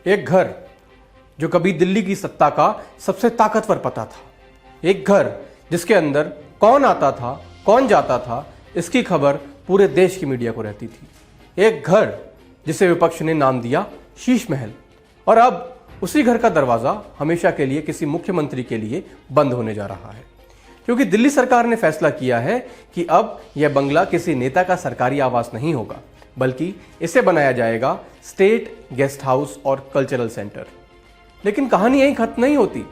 एक घर जो कभी दिल्ली की सत्ता का सबसे ताकतवर पता था। एक घर जिसके अंदर कौन आता था, कौन जाता था, इसकी खबर पूरे देश की मीडिया को रहती थी। एक घर जिसे विपक्ष ने नाम दिया शीश महल, और अब उसी घर का दरवाजा हमेशा के लिए किसी मुख्यमंत्री के लिए बंद होने जा रहा है, क्योंकि दिल्ली सरकार ने फैसला किया है कि अब यह बंगला किसी नेता का सरकारी आवास नहीं होगा, बल्कि इसे बनाया जाएगा स्टेट गेस्ट हाउस और कल्चरल सेंटर। लेकिन कहानी यहीं खत्म नहीं होती।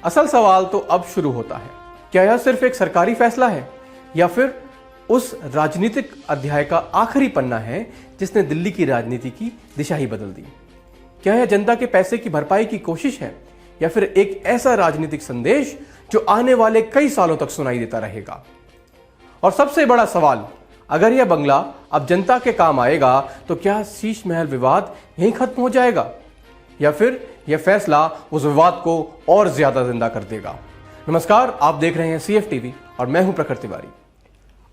असल सवाल तो अब शुरू होता है, क्या यह सिर्फ एक सरकारी फैसला है या फिर उस राजनीतिक अध्याय का आखिरी पन्ना है जिसने दिल्ली की राजनीति की दिशा ही बदल दी? क्या यह जनता के पैसे की भरपाई की कोशिश है या फिर एक ऐसा राजनीतिक संदेश जो आने वाले कई सालों तक सुनाई देता रहेगा? और सबसे बड़ा सवाल, अगर यह बंगला अब जनता के काम आएगा तो क्या शीश महल विवाद यहीं खत्म हो जाएगा या फिर यह फैसला उस विवाद को और ज्यादा जिंदा कर देगा? नमस्कार, आप देख रहे हैं CFTV और मैं हूं प्रखर तिवारी।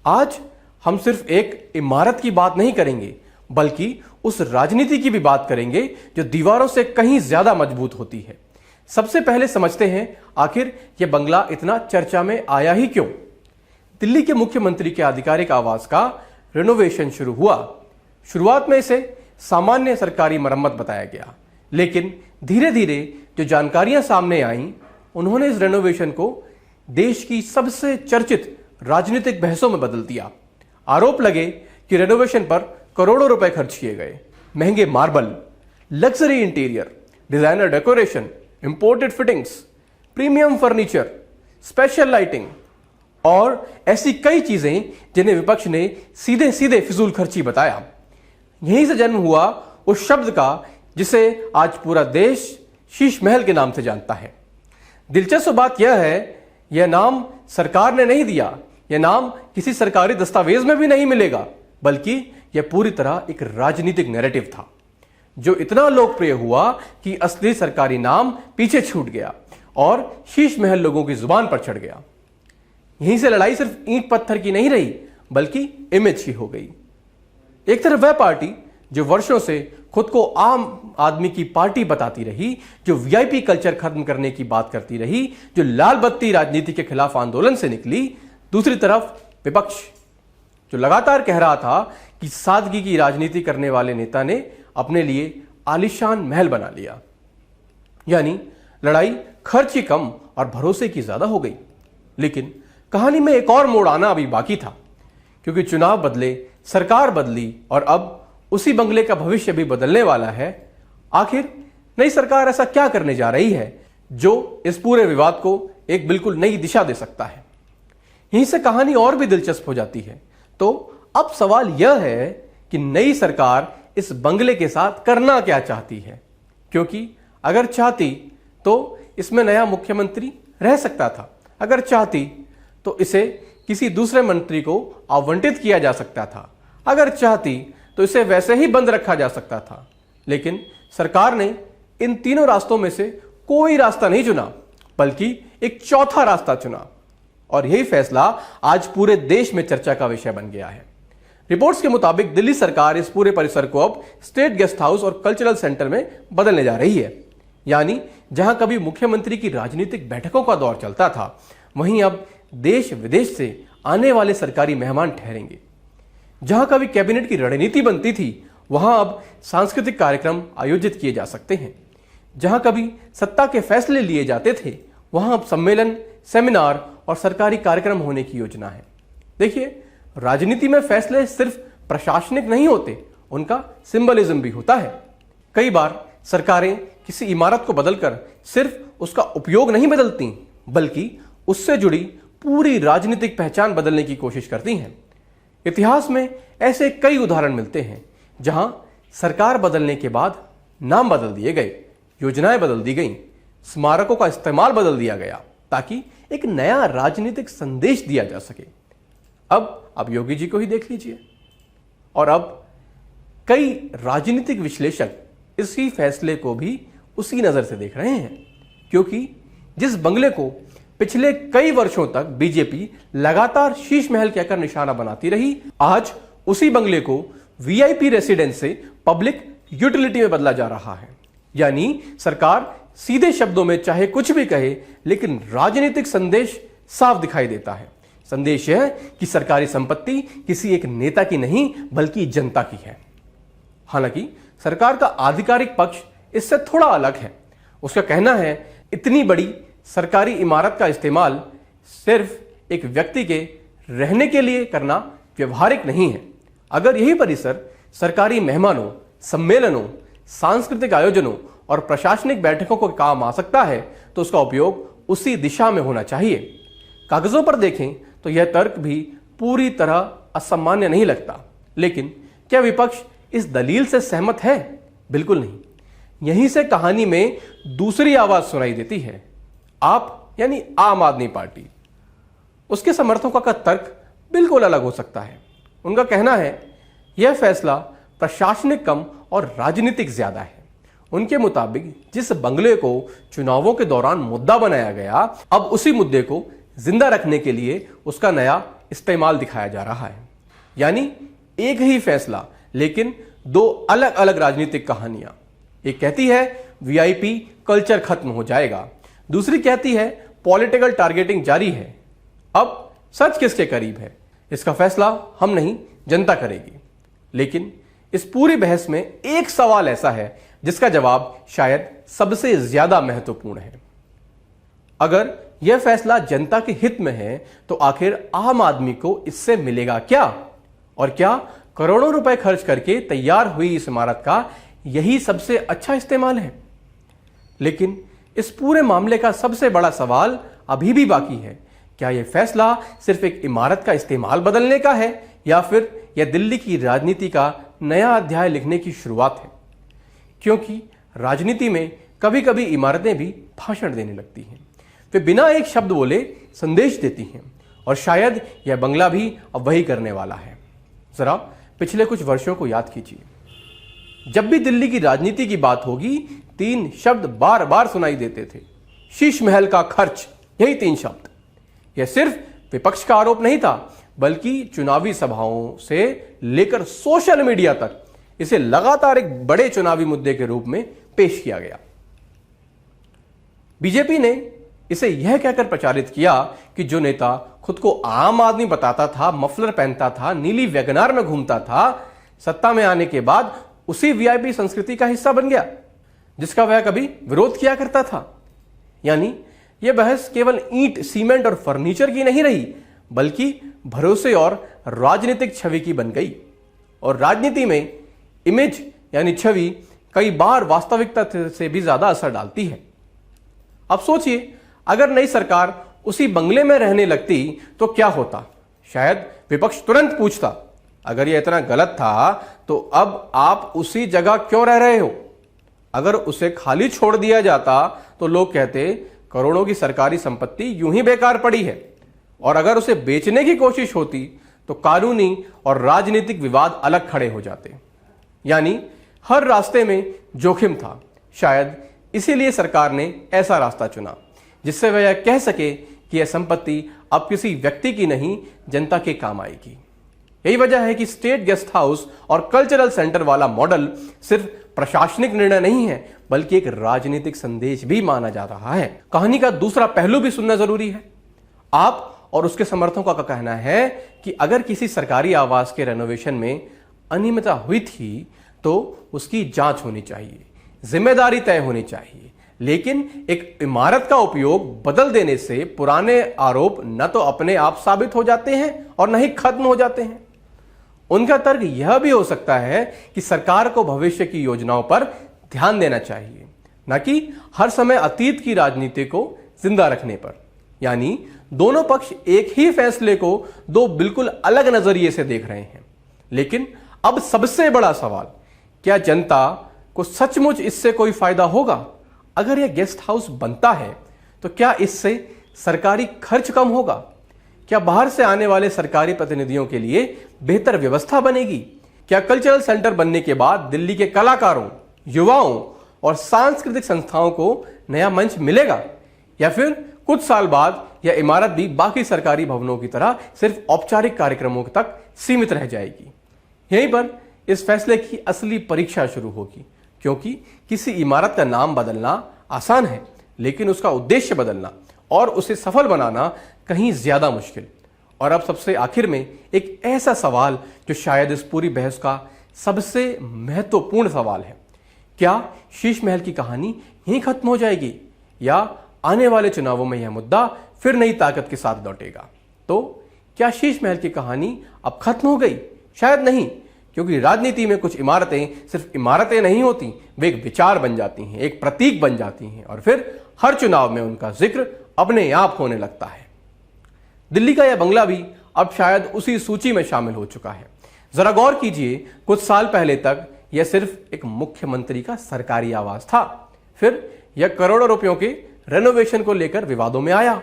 आज हम सिर्फ एक इमारत की बात नहीं करेंगे, बल्कि उस राजनीति की भी बात करेंगे जो दीवारों से कहीं ज्यादा मजबूत होती है। सबसे पहले समझते हैं आखिर यह बंगला इतना चर्चा में आया ही क्यों। दिल्ली के मुख्यमंत्री के आधिकारिक आवास का रिनोवेशन शुरू हुआ। शुरुआत में इसे सामान्य सरकारी मरम्मत बताया गया, लेकिन धीरे धीरे जो जानकारियां सामने आईं, उन्होंने इस रेनोवेशन को देश की सबसे चर्चित राजनीतिक बहसों में बदल दिया। आरोप लगे कि रेनोवेशन पर करोड़ों रुपए खर्च किए गए। महंगे marble, luxury interior, designer decoration, imported fittings, premium furniture, special lighting और ऐसी कई चीजें जिन्हें विपक्ष ने सीधे सीधे फिजूल खर्ची बताया। यहीं से जन्म हुआ उस शब्द का जिसे आज पूरा देश शीश महल के नाम से जानता है। दिलचस्प बात यह है, यह नाम सरकार ने नहीं दिया, यह नाम किसी सरकारी दस्तावेज में भी नहीं मिलेगा, बल्कि यह पूरी तरह एक राजनीतिक नैरेटिव था जो इतना लोकप्रिय हुआ कि असली सरकारी नाम पीछे छूट गया और शीश महल लोगों की जुबान पर चढ़ गया। यहीं से लड़ाई सिर्फ ईंट पत्थर की नहीं रही, बल्कि इमेज की हो गई। एक तरफ वह पार्टी जो वर्षों से खुद को आम आदमी की पार्टी बताती रही, जो VIP कल्चर खत्म करने की बात करती रही, जो लाल बत्ती राजनीति के खिलाफ आंदोलन से निकली। दूसरी तरफ विपक्ष जो लगातार कह रहा था कि सादगी की राजनीति करने वाले नेता ने अपने लिए आलीशान महल बना लिया। यानी लड़ाई खर्च की कम और भरोसे की ज्यादा हो गई। लेकिन कहानी में एक और मोड़ आना अभी बाकी था, क्योंकि चुनाव बदले, सरकार बदली और अब उसी बंगले का भविष्य भी बदलने वाला है। आखिर नई सरकार ऐसा क्या करने जा रही है जो इस पूरे विवाद को एक बिल्कुल नई दिशा दे सकता है? यहीं से कहानी और भी दिलचस्प हो जाती है। तो अब सवाल यह है कि नई सरकार इस बंगले के साथ करना क्या चाहती है, क्योंकि अगर चाहती तो इसमें नया मुख्यमंत्री रह सकता था, अगर चाहती तो इसे किसी दूसरे मंत्री को आवंटित किया जा सकता था, अगर चाहती तो इसे वैसे ही बंद रखा जा सकता था। लेकिन सरकार ने इन तीनों रास्तों में से कोई रास्ता नहीं चुना, बल्कि एक चौथा रास्ता चुना, और यही फैसला आज पूरे देश में चर्चा का विषय बन गया है। रिपोर्ट्स के मुताबिक दिल्ली सरकार इस पूरे परिसर को अब स्टेट गेस्ट हाउस और कल्चरल सेंटर में बदलने जा रही है। यानी जहां कभी मुख्यमंत्री की राजनीतिक बैठकों का दौर चलता था, वहीं अब देश विदेश से आने वाले सरकारी मेहमान ठहरेंगे। जहां कभी कैबिनेट की रणनीति बनती थी, वहां अब सांस्कृतिक कार्यक्रम आयोजित किए जा सकते हैं। जहां कभी सत्ता के फैसले लिए जाते थे, वहां अब सम्मेलन, सेमिनार और सरकारी कार्यक्रम होने की योजना है। देखिए, राजनीति में फैसले सिर्फ प्रशासनिक नहीं होते, उनका सिंबलिज्म भी होता है। कई बार सरकारें किसी इमारत को बदलकर सिर्फ उसका उपयोग नहीं बदलती, बल्कि उससे जुड़ी पूरी राजनीतिक पहचान बदलने की कोशिश करती हैं। इतिहास में ऐसे कई उदाहरण मिलते हैं जहां सरकार बदलने के बाद नाम बदल दिए गए, योजनाएं बदल दी गईं, स्मारकों का इस्तेमाल बदल दिया गया, ताकि एक नया राजनीतिक संदेश दिया जा सके। अब योगी जी को ही देख लीजिए। और अब कई राजनीतिक विश्लेषक इसी फैसले को भी उसी नजर से देख रहे हैं, क्योंकि जिस बंगले को पिछले कई वर्षों तक बीजेपी लगातार शीश महल कहकर निशाना बनाती रही, आज उसी बंगले को VIP रेसिडेंस से पब्लिक यूटिलिटी में बदला जा रहा है। यानी सरकार सीधे शब्दों में चाहे कुछ भी कहे, लेकिन राजनीतिक संदेश साफ दिखाई देता है। संदेश यह कि सरकारी संपत्ति किसी एक नेता की नहीं बल्कि जनता की है। हालांकि सरकार का आधिकारिक पक्ष इससे थोड़ा अलग है। उसका कहना है इतनी बड़ी सरकारी इमारत का इस्तेमाल सिर्फ एक व्यक्ति के रहने के लिए करना व्यवहारिक नहीं है। अगर यही परिसर सरकारी मेहमानों, सम्मेलनों, सांस्कृतिक आयोजनों और प्रशासनिक बैठकों को काम आ सकता है तो उसका उपयोग उसी दिशा में होना चाहिए। कागजों पर देखें तो यह तर्क भी पूरी तरह असामान्य नहीं लगता, लेकिन क्या विपक्ष इस दलील से सहमत है? बिल्कुल नहीं। यहीं से कहानी में दूसरी आवाज सुनाई देती है। आप यानी आम आदमी पार्टी, उसके समर्थकों का तर्क बिल्कुल अलग हो सकता है। उनका कहना है यह फैसला प्रशासनिक कम और राजनीतिक ज्यादा है। उनके मुताबिक जिस बंगले को चुनावों के दौरान मुद्दा बनाया गया, अब उसी मुद्दे को जिंदा रखने के लिए उसका नया इस्तेमाल दिखाया जा रहा है। यानी एक ही फैसला लेकिन दो अलग अलग राजनीतिक कहानियां। एक कहती है वीआईपी कल्चर खत्म हो जाएगा, दूसरी कहती है पॉलिटिकल टारगेटिंग जारी है। अब सच किसके करीब है, इसका फैसला हम नहीं, जनता करेगी। लेकिन इस पूरी बहस में एक सवाल ऐसा है जिसका जवाब शायद सबसे ज्यादा महत्वपूर्ण है। अगर यह फैसला जनता के हित में है तो आखिर आम आदमी को इससे मिलेगा क्या? और क्या करोड़ों रुपए खर्च करके तैयार हुई इस इमारत का यही सबसे अच्छा इस्तेमाल है? लेकिन इस पूरे मामले का सबसे बड़ा सवाल अभी भी बाकी है। क्या यह फैसला सिर्फ एक इमारत का इस्तेमाल बदलने का है या फिर यह दिल्ली की राजनीति का नया अध्याय लिखने की शुरुआत है? क्योंकि राजनीति में कभी कभी इमारतें भी भाषण देने लगती हैं। वे बिना एक शब्द बोले संदेश देती हैं और शायद यह बंगला भी अब वही करने वाला है। जरा पिछले कुछ वर्षों को याद कीजिए। जब भी दिल्ली की राजनीति की बात होगी, 3 शब्द बार बार सुनाई देते थे। शीश महल का खर्च, यही 3 शब्द। यह सिर्फ विपक्ष का आरोप नहीं था, बल्कि चुनावी सभाओं से लेकर सोशल मीडिया तक इसे लगातार एक बड़े चुनावी मुद्दे के रूप में पेश किया गया। बीजेपी ने इसे यह कहकर प्रचारित किया कि जो नेता खुद को आम आदमी बताता था, मफलर पहनता था, नीली वैगनार में घूमता था, सत्ता में आने के बाद उसी वीआईपी संस्कृति का हिस्सा बन गया जिसका वह कभी विरोध किया करता था। यानी यह बहस केवल ईंट, सीमेंट और फर्नीचर की नहीं रही, बल्कि भरोसे और राजनीतिक छवि की बन गई। और राजनीति में इमेज यानी छवि कई बार वास्तविकता से भी ज्यादा असर डालती है। अब सोचिए, अगर नई सरकार उसी बंगले में रहने लगती तो क्या होता? शायद विपक्ष तुरंत पूछता, अगर यह इतना गलत था तो अब आप उसी जगह क्यों रह रहे हो? अगर उसे खाली छोड़ दिया जाता तो लोग कहते करोड़ों की सरकारी संपत्ति यूं ही बेकार पड़ी है। और अगर उसे बेचने की कोशिश होती तो कानूनी और राजनीतिक विवाद अलग खड़े हो जाते। यानी हर रास्ते में जोखिम था। शायद इसीलिए सरकार ने ऐसा रास्ता चुना जिससे वह यह कह सके कि यह संपत्ति अब किसी व्यक्ति की नहीं, जनता के काम आएगी। यही वजह है कि स्टेट गेस्ट हाउस और कल्चरल सेंटर वाला मॉडल सिर्फ प्रशासनिक निर्णय नहीं है, बल्कि एक राजनीतिक संदेश भी माना जा रहा है। कहानी का दूसरा पहलू भी सुनना जरूरी है। आप और उसके समर्थकों का कहना है कि अगर किसी सरकारी आवास के रेनोवेशन में अनियमितता हुई थी तो उसकी जांच होनी चाहिए, जिम्मेदारी तय होनी चाहिए। लेकिन एक इमारत का उपयोग बदल देने से पुराने आरोप न तो अपने आप साबित हो जाते हैं और न ही खत्म हो जाते हैं। उनका तर्क यह भी हो सकता है कि सरकार को भविष्य की योजनाओं पर ध्यान देना चाहिए, न कि हर समय अतीत की राजनीति को जिंदा रखने पर। यानी दोनों पक्ष एक ही फैसले को दो बिल्कुल अलग नजरिए से देख रहे हैं। लेकिन अब सबसे बड़ा सवाल, क्या जनता को सचमुच इससे कोई फायदा होगा? अगर यह गेस्ट हाउस बनता है तो क्या इससे सरकारी खर्च कम होगा? क्या बाहर से आने वाले सरकारी प्रतिनिधियों के लिए बेहतर व्यवस्था बनेगी? क्या कल्चरल सेंटर बनने के बाद दिल्ली के कलाकारों, युवाओं और सांस्कृतिक संस्थाओं को नया मंच मिलेगा? या फिर कुछ साल बाद यह इमारत भी बाकी सरकारी भवनों की तरह सिर्फ औपचारिक कार्यक्रमों तक सीमित रह जाएगी? यहीं पर इस फैसले की असली परीक्षा शुरू होगी। क्योंकि किसी इमारत का नाम बदलना आसान है, लेकिन उसका उद्देश्य बदलना और उसे सफल बनाना कहीं ज्यादा मुश्किल। और अब सबसे आखिर में एक ऐसा सवाल जो शायद इस पूरी बहस का सबसे महत्वपूर्ण सवाल है, क्या शीश महल की कहानी यहीं खत्म हो जाएगी या आने वाले चुनावों में यह मुद्दा फिर नई ताकत के साथ लौटेगा? तो क्या शीश महल की कहानी अब खत्म हो गई? शायद नहीं, क्योंकि राजनीति में कुछ इमारतें सिर्फ इमारतें नहीं होती, वे एक विचार बन जाती हैं, एक प्रतीक बन जाती हैं और फिर हर चुनाव में उनका जिक्र अपने आप होने लगता है। दिल्ली का यह बंगला भी अब शायद उसी सूची में शामिल हो चुका है। जरा गौर कीजिए, कुछ साल पहले तक यह सिर्फ एक मुख्यमंत्री का सरकारी आवास था, फिर यह करोड़ों रुपयों के रेनोवेशन को लेकर विवादों में आया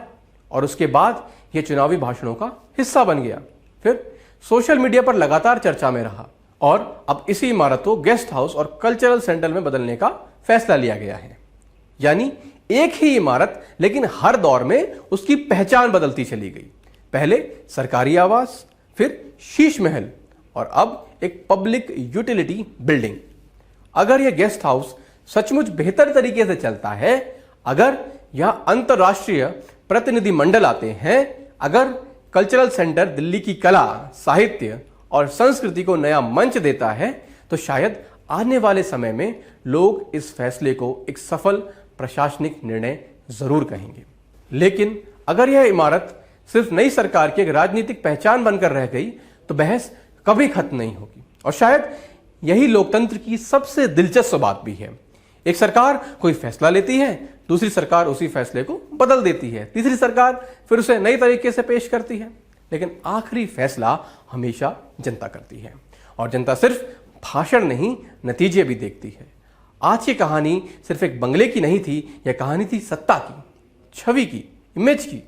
और उसके बाद यह चुनावी भाषणों का हिस्सा बन गया, फिर सोशल मीडिया पर लगातार चर्चा में रहा और अब इसी इमारत को गेस्ट हाउस और कल्चरल सेंटर में बदलने का फैसला लिया गया है। यानी एक ही इमारत, लेकिन हर दौर में उसकी पहचान बदलती चली गई। पहले सरकारी आवास, फिर शीश महल और अब एक पब्लिक यूटिलिटी बिल्डिंग। अगर यह गेस्ट हाउस सचमुच बेहतर तरीके से चलता है, अगर यह अंतरराष्ट्रीय प्रतिनिधि मंडल आते हैं, अगर कल्चरल सेंटर दिल्ली की कला, साहित्य और संस्कृति को नया मंच देता है, तो शायद आने वाले समय में लोग इस फैसले को एक सफल प्रशासनिक निर्णय जरूर कहेंगे। लेकिन अगर यह इमारत सिर्फ नई सरकार की एक राजनीतिक पहचान बनकर रह गई, तो बहस कभी खत्म नहीं होगी। और शायद यही लोकतंत्र की सबसे दिलचस्प बात भी है। एक सरकार कोई फैसला लेती है, दूसरी सरकार उसी फैसले को बदल देती है, तीसरी सरकार फिर उसे नई तरीके से पेश करती है, लेकिन आखिरी फैसला हमेशा जनता करती है। और जनता सिर्फ भाषण नहीं, नतीजे भी देखती है। आज की कहानी सिर्फ एक बंगले की नहीं थी, यह कहानी थी सत्ता की, छवि की, इमेज की,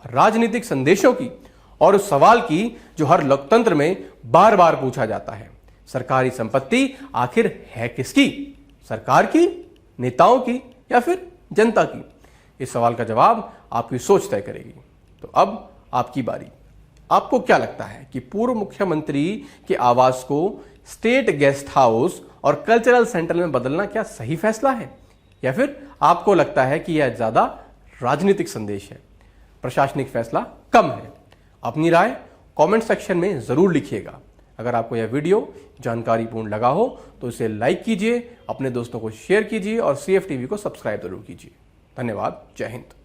राजनीतिक संदेशों की और उस सवाल की जो हर लोकतंत्र में बार बार पूछा जाता है, सरकारी संपत्ति आखिर है किसकी? सरकार की, नेताओं की या फिर जनता की? इस सवाल का जवाब आपकी सोच तय करेगी। तो अब आपकी बारी। आपको क्या लगता है कि पूर्व मुख्यमंत्री के आवास को स्टेट गेस्ट हाउस और कल्चरल सेंटर में बदलना क्या सही फैसला है, या फिर आपको लगता है कि यह ज्यादा राजनीतिक संदेश है, प्रशासनिक फैसला कम है? अपनी राय कमेंट सेक्शन में जरूर लिखिएगा। अगर आपको यह वीडियो जानकारीपूर्ण लगा हो तो इसे लाइक कीजिए, अपने दोस्तों को शेयर कीजिए और CF टीवी को सब्सक्राइब जरूर कीजिए। धन्यवाद। जय हिंद।